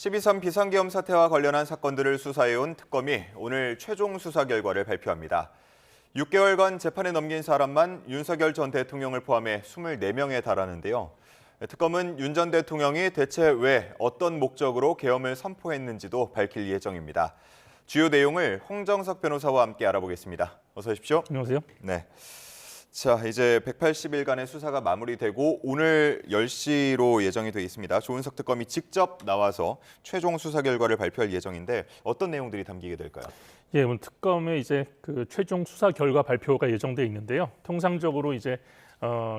12.3 비상계엄 사태와 관련한 사건들을 수사해온 특검이 오늘 최종 수사 결과를 발표합니다. 6개월간 재판에 넘긴 사람만 윤석열 전 대통령을 포함해 24명에 달하는데요. 특검은 윤 전 대통령이 대체 왜 어떤 목적으로 계엄을 선포했는지도 밝힐 예정입니다. 주요 내용을 홍정석 변호사와 함께 알아보겠습니다. 어서 오십시오. 안녕하세요. 네. 자, 이제 180일간의 수사가 마무리되고 오늘 10시로 예정이 돼 있습니다. 조은석 특검이 직접 나와서 최종 수사 결과를 발표할 예정인데 어떤 내용들이 담기게 될까요? 예, 오늘 특검의 이제 그 최종 수사 결과 발표가 예정돼 있는데요. 통상적으로 이제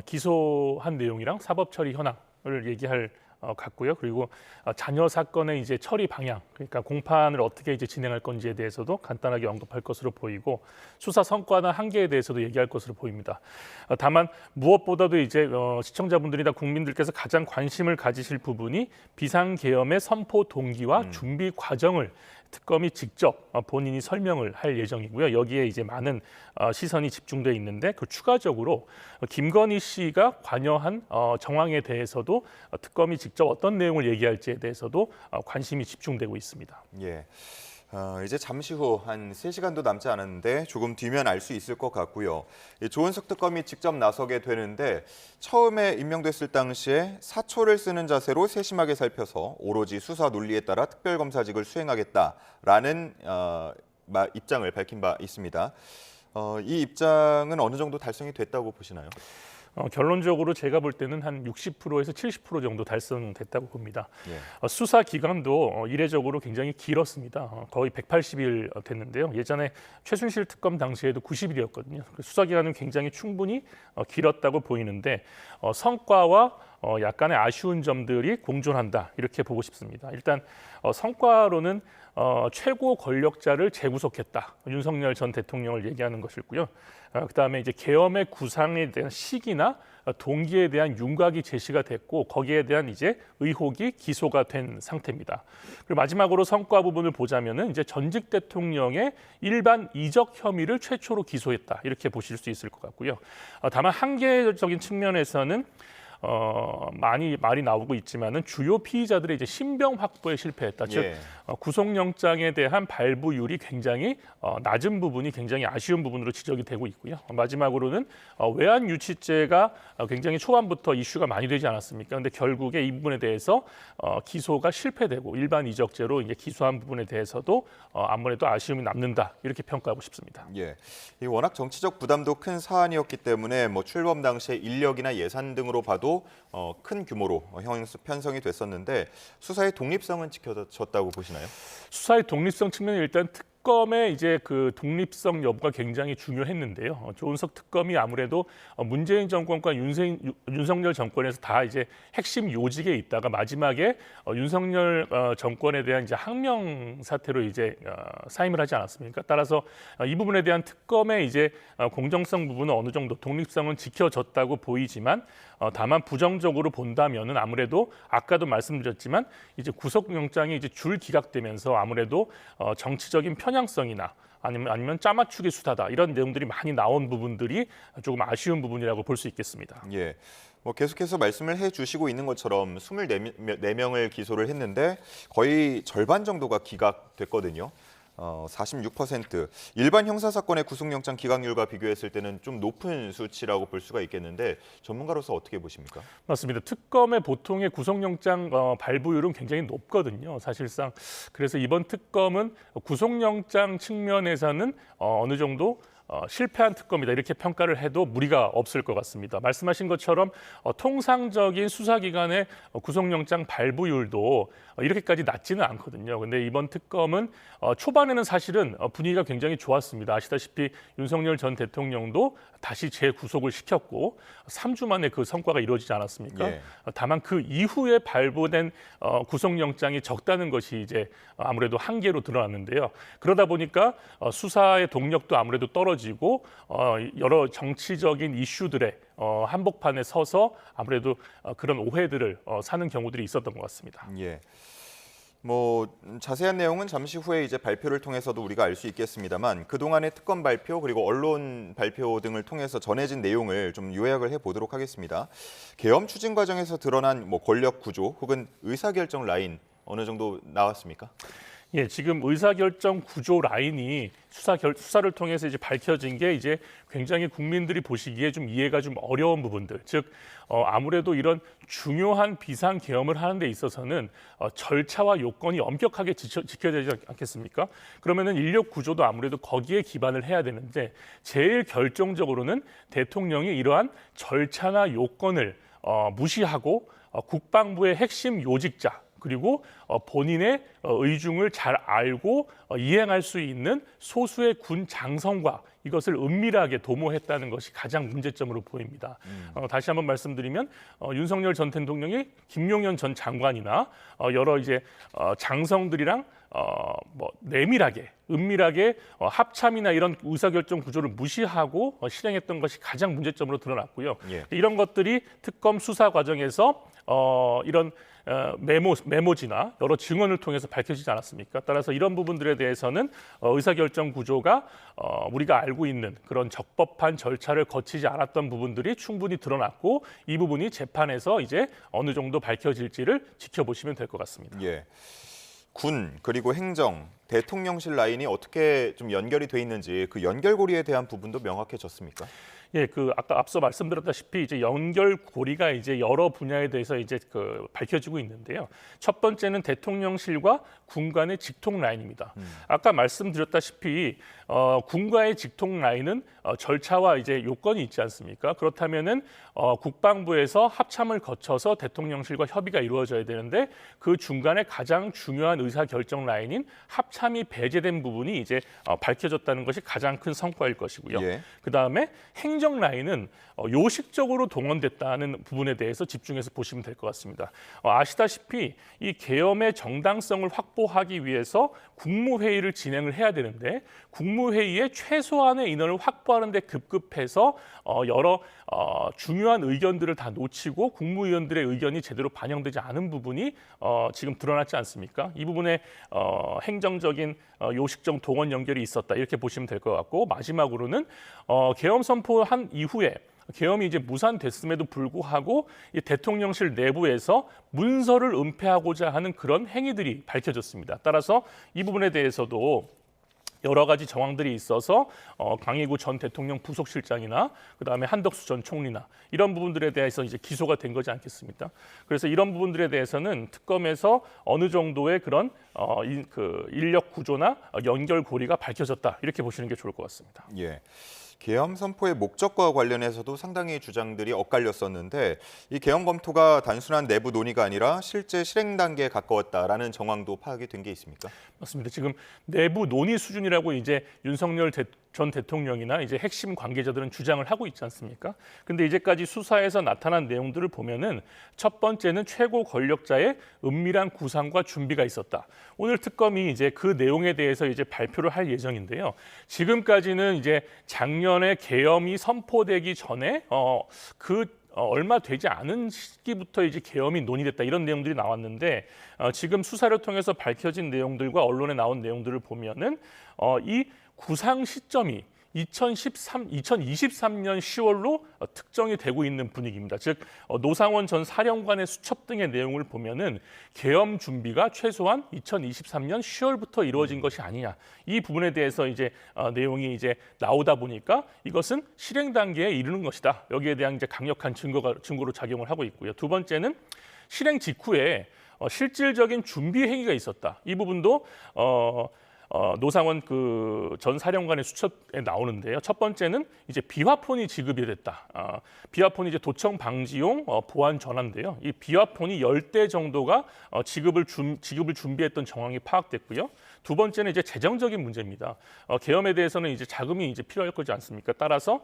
기소한 내용이랑 사법 처리 현황을 얘기할 같고요. 그리고 자녀 사건의 이제 처리 방향, 그러니까 공판을 어떻게 이제 진행할 건지에 대해서도 간단하게 언급할 것으로 보이고 수사 성과나 한계에 대해서도 얘기할 것으로 보입니다. 다만 무엇보다도 이제 시청자분들이나 국민들께서 가장 관심을 가지실 부분이 비상계엄의 선포 동기와 준비 과정을 특검이 직접 본인이 설명을 할 예정이고요. 여기에 이제 많은 시선이 집중돼 있는데 그 추가적으로 김건희 씨가 관여한 정황에 대해서도 특검이 직접 어떤 내용을 얘기할지에 대해서도 관심이 집중되고 있습니다. 예. 이제 잠시 후 한 3시간도 남지 않았는데 조금 뒤면 알 수 있을 것 같고요. 조은석 특검이 직접 나서게 되는데 처음에 임명됐을 당시에 사초를 쓰는 자세로 세심하게 살펴서 오로지 수사 논리에 따라 특별검사직을 수행하겠다라는 입장을 밝힌 바 있습니다. 이 입장은 어느 정도 달성이 됐다고 보시나요? 결론적으로 제가 볼 때는 한 60%에서 70% 정도 달성됐다고 봅니다. 예. 수사 기간도 이례적으로 굉장히 길었습니다. 거의 180일 됐는데요. 예전에 최순실 특검 당시에도 90일이었거든요. 수사 기간은 굉장히 충분히 길었다고 보이는데 성과와 약간의 아쉬운 점들이 공존한다 이렇게 보고 싶습니다. 일단 성과로는 최고 권력자를 재구속했다. 윤석열 전 대통령을 얘기하는 것이고요. 그다음에 이제 계엄의 구상에 대한 시기나 동기에 대한 윤곽이 제시가 됐고 거기에 대한 이제 의혹이 기소가 된 상태입니다. 그리고 마지막으로 성과 부분을 보자면은 이제 전직 대통령의 일반 이적 혐의를 최초로 기소했다 이렇게 보실 수 있을 것 같고요. 다만 한계적인 측면에서는 많이 말이 나오고 있지만은 주요 피의자들의 이제 신병 확보에 실패했다. 즉 구속영장에 대한 발부율이 굉장히 낮은 부분이 굉장히 아쉬운 부분으로 지적이 되고 있고요. 마지막으로는 외환 유치죄가 굉장히 초반부터 이슈가 많이 되지 않았습니까? 그런데 결국에 이 부분에 대해서 기소가 실패되고 일반 이적죄로 이제 기소한 부분에 대해서도 아무래도 아쉬움이 남는다 이렇게 평가하고 싶습니다. 예, 이 워낙 정치적 부담도 큰 사안이었기 때문에 출범 당시에 인력이나 예산 등으로 봐도 큰 규모로 편성이 됐었는데 수사의 독립성은 지켜졌다고 보시나요? 수사의 독립성 측면에 일단 특검의 이제 그 독립성 여부가 굉장히 중요했는데요. 조은석 특검이 아무래도 문재인 정권과 윤석열 정권에서 다 이제 핵심 요직에 있다가 마지막에 윤석열 정권에 대한 이제 항명 사태로 이제 사임을 하지 않았습니까? 따라서 이 부분에 대한 특검의 이제 공정성 부분은 어느 정도 독립성은 지켜졌다고 보이지만 다만 부정적으로 본다면은 아무래도 아까도 말씀드렸지만 이제 구속영장이 이제 줄 기각되면서 아무래도 정치적인 편향성이나 아니면 짜맞추기 수사다 이런 내용들이 많이 나온 부분들이 조금 아쉬운 부분이라고 볼 수 있겠습니다. 예. 계속해서 말씀을 해주시고 있는 것처럼 24명을 기소를 했는데 거의 절반 정도가 기각됐거든요. 46%. 일반 형사사건의 구속영장 기각률과 비교했을 때는 좀 높은 수치라고 볼 수가 있겠는데 전문가로서 어떻게 보십니까? 맞습니다. 특검의 보통의 구속영장 발부율은 굉장히 높거든요. 사실상 그래서 이번 특검은 구속영장 측면에서는 어느 정도 실패한 특검이다 이렇게 평가를 해도 무리가 없을 것 같습니다. 말씀하신 것처럼 통상적인 수사기관의 구속영장 발부율도 이렇게까지 낮지는 않거든요. 근데 이번 특검은 초반에는 사실은 분위기가 굉장히 좋았습니다. 아시다시피 윤석열 전 대통령도 다시 재구속을 시켰고 3주 만에 그 성과가 이루어지지 않았습니까? 예. 다만 그 이후에 발부된 구속영장이 적다는 것이 이제 아무래도 한계로 드러났는데요. 그러다 보니까 수사의 동력도 아무래도 떨어지고 여러 정치적인 이슈들의 한복판에 서서 아무래도 그런 오해들을 사는 경우들이 있었던 것 같습니다. 예. 자세한 내용은 잠시 후에 이제 발표를 통해서도 우리가 알 수 있겠습니다만 그동안의 특검 발표 그리고 언론 발표 등을 통해서 전해진 내용을 좀 요약을 해보도록 하겠습니다. 계엄 추진 과정에서 드러난 권력 구조 혹은 의사결정 라인 어느 정도 나왔습니까? 예, 지금 의사결정 구조 라인이 수사를 통해서 이제 밝혀진 게 이제 굉장히 국민들이 보시기에 좀 이해가 좀 어려운 부분들, 즉 아무래도 이런 중요한 비상 계엄을 하는 데 있어서는 절차와 요건이 엄격하게 지켜야 되지 않겠습니까? 그러면은 인력 구조도 아무래도 거기에 기반을 해야 되는데 제일 결정적으로는 대통령이 이러한 절차나 요건을 무시하고 국방부의 핵심 요직자 그리고 본인의 의중을 잘 알고 이행할 수 있는 소수의 군 장성과 이것을 은밀하게 도모했다는 것이 가장 문제점으로 보입니다. 다시 한번 말씀드리면 윤석열 전 대통령이 김용현 전 장관이나 여러 이제 장성들이랑 내밀하게, 은밀하게 합참이나 이런 의사결정 구조를 무시하고 실행했던 것이 가장 문제점으로 드러났고요. 예. 이런 것들이 특검 수사 과정에서 이런 메모지나 여러 증언을 통해서 밝혀지지 않았습니까? 따라서 이런 부분들에 대해서는 의사결정 구조가 우리가 알고 있는 그런 적법한 절차를 거치지 않았던 부분들이 충분히 드러났고 이 부분이 재판에서 이제 어느 정도 밝혀질지를 지켜보시면 될 것 같습니다. 예. 군 그리고 행정, 대통령실 라인이 어떻게 좀 연결이 돼 있는지 그 연결고리에 대한 부분도 명확해졌습니까? 예, 아까 앞서 말씀드렸다시피 이제 연결고리가 이제 여러 분야에 대해서 이제 밝혀지고 있는데요. 첫 번째는 대통령실과 군간의 직통 라인입니다. 아까 말씀드렸다시피 군과의 직통 라인은 절차와 이제 요건이 있지 않습니까? 그렇다면은 국방부에서 합참을 거쳐서 대통령실과 협의가 이루어져야 되는데 그 중간에 가장 중요한 의사 결정 라인인 합참이 배제된 부분이 이제 밝혀졌다는 것이 가장 큰 성과일 것이고요. 예. 그 다음에 행정 라인은 요식적으로 동원됐다는 부분에 대해서 집중해서 보시면 될 것 같습니다. 아시다시피 이 계엄의 정당성을 확보하기 위해서 국무회의를 진행을 해야 되는데 국무회의에 최소한의 인원을 확보하는 데 급급해서 여러 중요한 의견들을 다 놓치고 국무위원들의 의견이 제대로 반영되지 않은 부분이 지금 드러났지 않습니까? 이 부분에 행정적인 요식적 동원 연결이 있었다 이렇게 보시면 될 것 같고 마지막으로는 계엄 선포한 이후에 계엄이 이제 무산됐음에도 불구하고 이 대통령실 내부에서 문서를 은폐하고자 하는 그런 행위들이 밝혀졌습니다. 따라서 이 부분에 대해서도 여러 가지 정황들이 있어서 강희구 전 대통령 부속실장이나 그다음에 한덕수 전 총리나 이런 부분들에 대해서 이제 기소가 된 거지 않겠습니까? 그래서 이런 부분들에 대해서는 특검에서 어느 정도의 그런 인력 구조나 연결 고리가 밝혀졌다 이렇게 보시는 게 좋을 것 같습니다. 예. 계엄 선포의 목적과 관련해서도 상당히 주장들이 엇갈렸었는데 이 계엄 검토가 단순한 내부 논의가 아니라 실제 실행 단계에 가까웠다라는 정황도 파악이 된 게 있습니까? 맞습니다. 지금 내부 논의 수준이라고 이제 윤석열 전 대통령이나 이제 핵심 관계자들은 주장을 하고 있지 않습니까? 근데 이제까지 수사에서 나타난 내용들을 보면은 첫 번째는 최고 권력자의 은밀한 구상과 준비가 있었다. 오늘 특검이 이제 그 내용에 대해서 이제 발표를 할 예정인데요. 지금까지는 이제 작년에 계엄이 선포되기 전에 얼마 되지 않은 시기부터 이제 계엄이 논의됐다 이런 내용들이 나왔는데 지금 수사를 통해서 밝혀진 내용들과 언론에 나온 내용들을 보면은 이 구상 시점이 2023년 10월로 특정이 되고 있는 분위기입니다. 즉 노상원 전 사령관의 수첩 등의 내용을 보면은 계엄 준비가 최소한 2023년 10월부터 이루어진 것이 아니냐. 이 부분에 대해서 이제 내용이 이제 나오다 보니까 이것은 실행 단계에 이르는 것이다. 여기에 대한 이제 강력한 증거로 작용을 하고 있고요. 두 번째는 실행 직후에 실질적인 준비 행위가 있었다. 이 부분도 노상원 전 사령관의 수첩에 나오는데요. 첫 번째는 이제 비화폰이 지급이 됐다. 비화폰이 이제 도청 방지용 보안 전화인데요. 이 비화폰이 10대 정도가 지급을 준비했던 정황이 파악됐고요. 두 번째는 이제 재정적인 문제입니다. 계엄에 대해서는 이제 자금이 이제 필요할 거지 않습니까? 따라서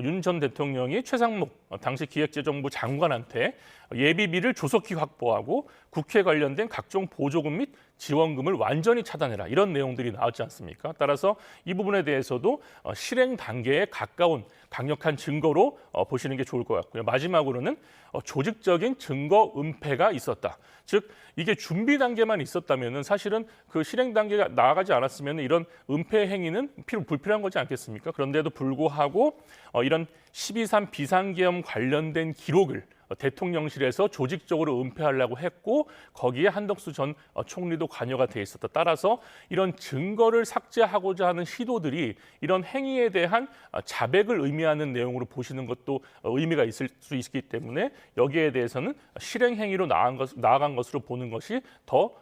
윤 전 대통령이 최상목 당시 기획재정부 장관한테 예비비를 조속히 확보하고 국회 관련된 각종 보조금 및 지원금을 완전히 차단해라 이런 내용들이 나왔지 않습니까? 따라서 이 부분에 대해서도 실행 단계에 가까운 강력한 증거로 보시는 게 좋을 것 같고요. 마지막으로는 조직적인 증거 은폐가 있었다. 즉 이게 준비 단계만 있었다면은 사실은 그 실행 단계가 나아가지 않았으면 이런 은폐 행위는 불필요한 거지 않겠습니까? 그런데도 불구하고 이런 12.3 비상계엄 관련된 기록을 대통령실에서 조직적으로 은폐하려고 했고 거기에 한덕수 전 총리도 관여가 돼 있었다. 따라서 이런 증거를 삭제하고자 하는 시도들이 이런 행위에 대한 자백을 의미하는 내용으로 보시는 것도 의미가 있을 수 있기 때문에 여기에 대해서는 실행 행위로 나아간 것으로 보는 것이 더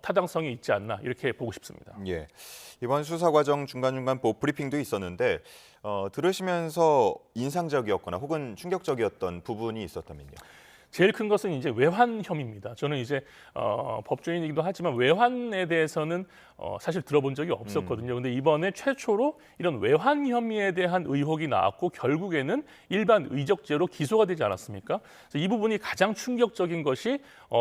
타당성이 있지 않나 이렇게 보고 싶습니다. 예. 이번 수사 과정 중간중간 브리핑도 있었는데 들으시면서 인상적이었거나 혹은 충격적이었던 부분이 있었다면요. 제일 큰 것은 이제 외환 혐의입니다. 저는 이제 법조인이기도 하지만 외환에 대해서는 사실 들어본 적이 없었거든요. 근데 이번에 최초로 이런 외환 혐의에 대한 의혹이 나왔고 결국에는 일반 의적죄로 기소가 되지 않았습니까? 그래서 이 부분이 가장 충격적인 것이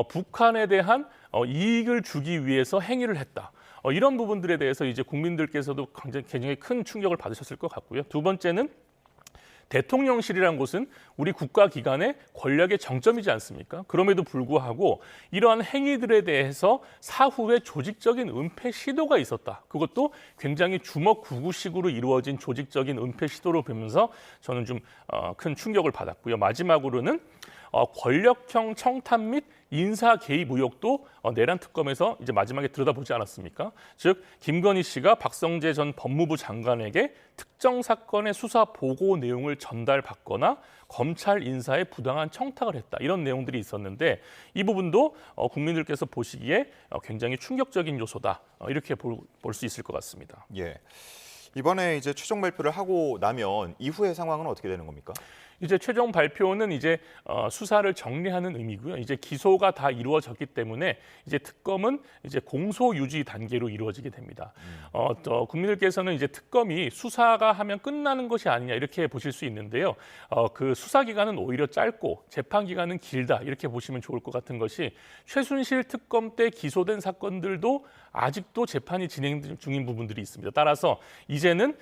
북한에 대한 이익을 주기 위해서 행위를 했다. 이런 부분들에 대해서 이제 국민들께서도 굉장히 큰 충격을 받으셨을 것 같고요. 두 번째는 대통령실이라는 곳은 우리 국가기관의 권력의 정점이지 않습니까? 그럼에도 불구하고 이러한 행위들에 대해서 사후에 조직적인 은폐 시도가 있었다. 그것도 굉장히 주먹구구식으로 이루어진 조직적인 은폐 시도를 보면서 저는 좀 큰 충격을 받았고요. 마지막으로는 권력형 청탁 및 인사 개입 의혹도 내란 특검에서 이제 마지막에 들여다보지 않았습니까? 즉 김건희 씨가 박성재 전 법무부 장관에게 특정 사건의 수사 보고 내용을 전달받거나 검찰 인사에 부당한 청탁을 했다. 이런 내용들이 있었는데 이 부분도 국민들께서 보시기에 굉장히 충격적인 요소다. 이렇게 볼 수 있을 것 같습니다. 예. 이번에 이제 최종 발표를 하고 나면 이후의 상황은 어떻게 되는 겁니까? 이제 최종 발표는 이제 수사를 정리하는 의미고요. 이제 기소가 다 이루어졌기 때문에 이제 특검은 이제 공소 유지 단계로 이루어지게 됩니다. 국민들께서는 이제 특검이 수사가 하면 끝나는 것이 아니냐 이렇게 보실 수 있는데요. 그 수사 기간은 오히려 짧고 재판 기간은 길다 이렇게 보시면 좋을 것 같은 것이 최순실 특검 때 기소된 사건들도 아직도 재판이 진행 중인 부분들이 있습니다. 따라서 이제는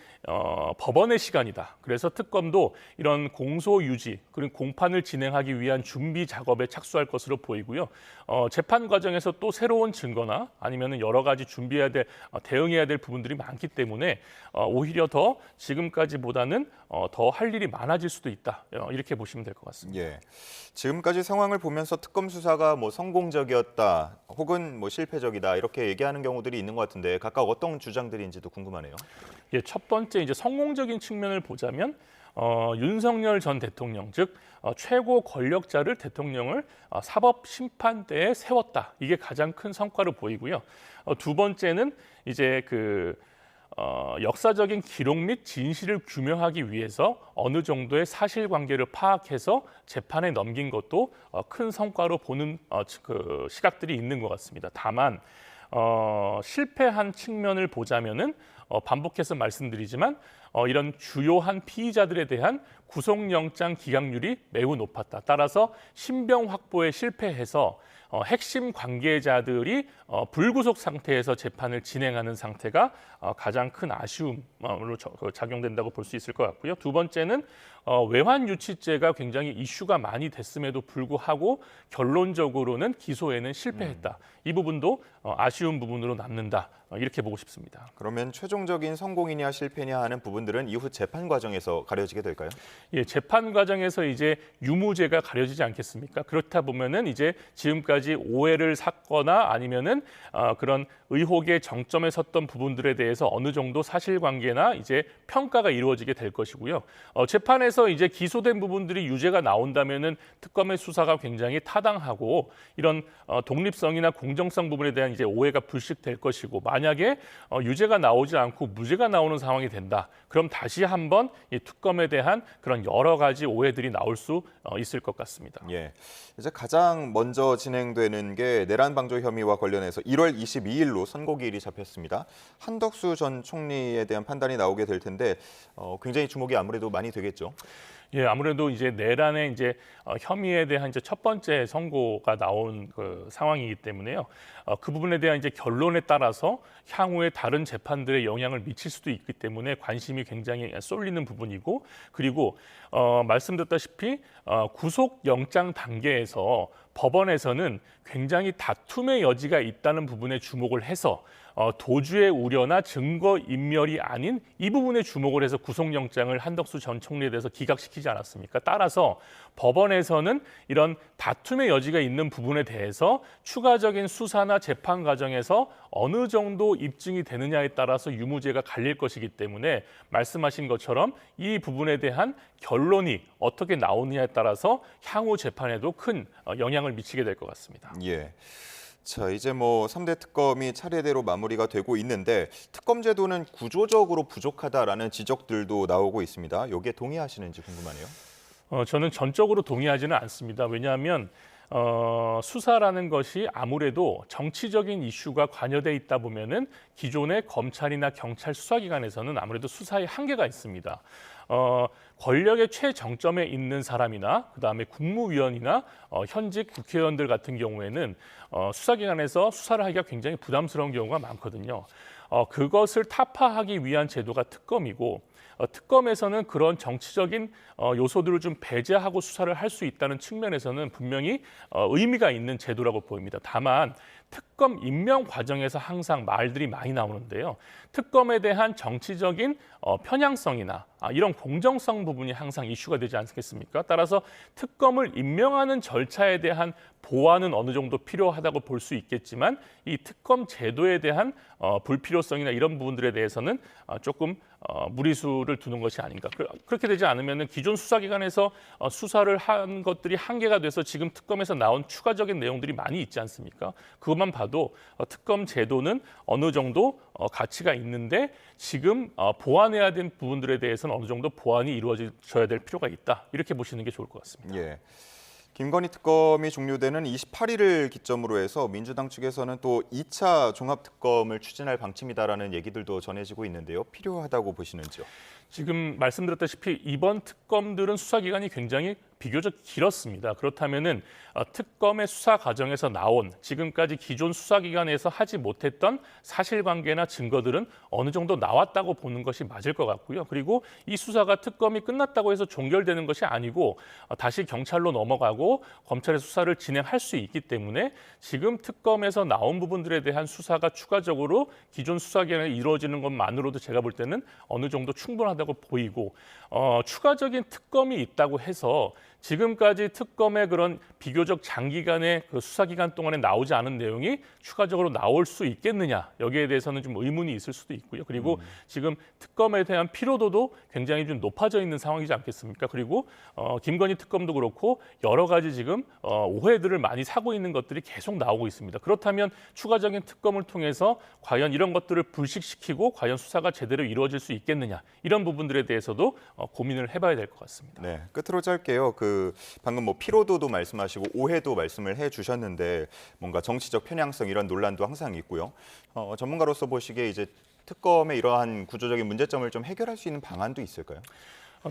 법원의 시간이다. 그래서 특검도 이런 공소 유지 그리고 공판을 진행하기 위한 준비 작업에 착수할 것으로 보이고요. 재판 과정에서 또 새로운 증거나 아니면 여러 가지 준비해야 될 대응해야 될 부분들이 많기 때문에 오히려 더 지금까지보다는 더 할 일이 많아질 수도 있다. 이렇게 보시면 될 것 같습니다. 예. 지금까지 상황을 보면서 특검 수사가 뭐 성공적이었다 혹은 뭐 실패적이다 이렇게 얘기하는 경우들이 있는 것 같은데 각각 어떤 주장들인지도 궁금하네요. 예, 첫 번째 이제 성공적인 측면을 보자면 윤석열 전 대통령 즉 최고 권력자를 대통령을 사법 심판대에 세웠다. 이게 가장 큰 성과로 보이고요. 두 번째는 이제 역사적인 기록 및 진실을 규명하기 위해서 어느 정도의 사실관계를 파악해서 재판에 넘긴 것도 큰 성과로 보는 그 시각들이 있는 것 같습니다. 다만 실패한 측면을 보자면은 반복해서 말씀드리지만 이런 주요한 피의자들에 대한 구속영장 기각률이 매우 높았다. 따라서 신병 확보에 실패해서 핵심 관계자들이 불구속 상태에서 재판을 진행하는 상태가 가장 큰 아쉬움으로 작용된다고 볼 수 있을 것 같고요. 두 번째는 외환 유치죄가 굉장히 이슈가 많이 됐음에도 불구하고 결론적으로는 기소에는 실패했다. 이 부분도 아쉬운 부분으로 남는다. 이렇게 보고 싶습니다. 그러면 최종적인 성공이냐 실패냐 하는 부분들은 이후 재판 과정에서 가려지게 될까요? 예, 재판 과정에서 이제 유무죄가 가려지지 않겠습니까? 그렇다 보면은 이제 지금까지 오해를 샀거나 아니면은 그런 의혹의 정점에 섰던 부분들에 대해서 어느 정도 사실관계나 이제 평가가 이루어지게 될 것이고요. 재판에서 이제 기소된 부분들이 유죄가 나온다면은 특검의 수사가 굉장히 타당하고 이런 독립성이나 공정성 부분에 대한 이제 오해가 불식될 것이고 만약에 유죄가 나오지 않고 무죄가 나오는 상황이 된다. 그럼 다시 한번 이 특검에 대한 그런 여러 가지 오해들이 나올 수 있을 것 같습니다. 예. 이제 가장 먼저 진행되는 게 내란 방조 혐의와 관련해서 1월 22일로 선고기일이 잡혔습니다. 한덕수 전 총리에 대한 판단이 나오게 될 텐데 굉장히 주목이 아무래도 많이 되겠죠. 예, 아무래도 이제 내란의 이제 혐의에 대한 이제 첫 번째 선고가 나온 그 상황이기 때문에요. 그 부분에 대한 이제 결론에 따라서 향후에 다른 재판들에 영향을 미칠 수도 있기 때문에 관심이 굉장히 쏠리는 부분이고 그리고 말씀드렸다시피 구속 영장 단계에서 법원에서는 굉장히 다툼의 여지가 있다는 부분에 주목을 해서 도주의 우려나 증거 인멸이 아닌 이 부분에 주목을 해서 구속영장을 한덕수 전 총리에 대해서 기각시키지 않았습니까? 따라서 법원에서는 이런 다툼의 여지가 있는 부분에 대해서 추가적인 수사나 재판 과정에서 어느 정도 입증이 되느냐에 따라서 유무죄가 갈릴 것이기 때문에 말씀하신 것처럼 이 부분에 대한 결론이 어떻게 나오느냐에 따라서 향후 재판에도 큰 영향을 미치게 될 것 같습니다. 예. 자, 이제 뭐 3대 특검이 차례대로 마무리가 되고 있는데 특검 제도는 구조적으로 부족하다라는 지적들도 나오고 있습니다. 여기에 동의하시는지 궁금하네요. 저는 전적으로 동의하지는 않습니다. 왜냐하면 수사라는 것이 아무래도 정치적인 이슈가 관여돼 있다 보면은 기존의 검찰이나 경찰 수사기관에서는 아무래도 수사에 한계가 있습니다. 권력의 최정점에 있는 사람이나 그다음에 국무위원이나 현직 국회의원들 같은 경우에는 수사기관에서 수사를 하기가 굉장히 부담스러운 경우가 많거든요. 그것을 타파하기 위한 제도가 특검이고 특검에서는 그런 정치적인 요소들을 좀 배제하고 수사를 할 수 있다는 측면에서는 분명히 의미가 있는 제도라고 보입니다. 다만 특검 임명 과정에서 항상 말들이 많이 나오는데요. 특검에 대한 정치적인 편향성이나 이런 공정성 부분이 항상 이슈가 되지 않겠습니까? 따라서 특검을 임명하는 절차에 대한 보완은 어느 정도 필요하다고 볼 수 있겠지만 이 특검 제도에 대한 불필요성이나 이런 부분들에 대해서는 조금 무리수를 두는 것이 아닌가. 그렇게 되지 않으면 기존 수사기관에서 수사를 한 것들이 한계가 돼서 지금 특검에서 나온 추가적인 내용들이 많이 있지 않습니까? 그것만 봐도 특검 제도는 어느 정도 가치가 있는데 지금 보완해야 될 부분들에 대해서는 어느 정도 보완이 이루어져야 될 필요가 있다. 이렇게 보시는 게 좋을 것 같습니다. 예. 김건희 특검이 종료되는 28일을 기점으로 해서 민주당 측에서는 또 2차 종합특검을 추진할 방침이다라는 얘기들도 전해지고 있는데요. 필요하다고 보시는지요? 지금 말씀드렸다시피 이번 특검들은 수사 기간이 굉장히 비교적 길었습니다. 그렇다면은 특검의 수사 과정에서 나온 지금까지 기존 수사기관에서 하지 못했던 사실관계나 증거들은 어느 정도 나왔다고 보는 것이 맞을 것 같고요. 그리고 이 수사가 특검이 끝났다고 해서 종결되는 것이 아니고 다시 경찰로 넘어가고 검찰의 수사를 진행할 수 있기 때문에 지금 특검에서 나온 부분들에 대한 수사가 추가적으로 기존 수사기관에 이루어지는 것만으로도 제가 볼 때는 어느 정도 충분하다고 보이고 추가적인 특검이 있다고 해서 지금까지 특검의 그런 비교적 장기간의 그 수사기간 동안에 나오지 않은 내용이 추가적으로 나올 수 있겠느냐 여기에 대해서는 좀 의문이 있을 수도 있고요. 그리고 지금 특검에 대한 피로도도 굉장히 좀 높아져 있는 상황이지 않겠습니까? 그리고 김건희 특검도 그렇고 여러 가지 지금 오해들을 많이 사고 있는 것들이 계속 나오고 있습니다. 그렇다면 추가적인 특검을 통해서 과연 이런 것들을 불식시키고 과연 수사가 제대로 이루어질 수 있겠느냐 이런 부분들에 대해서도 고민을 해봐야 될 것 같습니다. 네, 끝으로 짧게요. 방금 뭐 피로도도 말씀하시고 오해도 말씀을 해주셨는데 뭔가 정치적 편향성 이런 논란도 항상 있고요. 전문가로서 보시기에 이제 특검의 이러한 구조적인 문제점을 좀 해결할 수 있는 방안도 있을까요?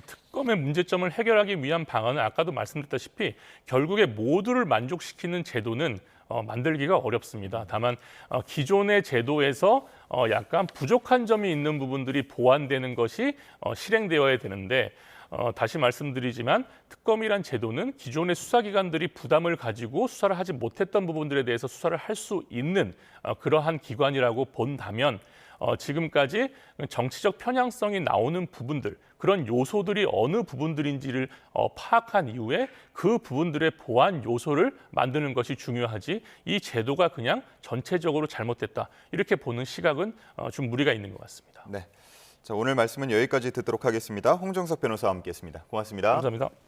특검의 문제점을 해결하기 위한 방안은 아까도 말씀드렸다시피 결국에 모두를 만족시키는 제도는 만들기가 어렵습니다. 다만 기존의 제도에서 약간 부족한 점이 있는 부분들이 보완되는 것이 실행되어야 되는데 다시 말씀드리지만 특검이란 제도는 기존의 수사기관들이 부담을 가지고 수사를 하지 못했던 부분들에 대해서 수사를 할 수 있는 그러한 기관이라고 본다면 지금까지 정치적 편향성이 나오는 부분들 그런 요소들이 어느 부분들인지를 파악한 이후에 그 부분들의 보완 요소를 만드는 것이 중요하지 이 제도가 그냥 전체적으로 잘못됐다 이렇게 보는 시각은 좀 무리가 있는 것 같습니다. 네. 자, 오늘 말씀은 여기까지 듣도록 하겠습니다. 홍정석 변호사와 함께했습니다. 고맙습니다. 감사합니다.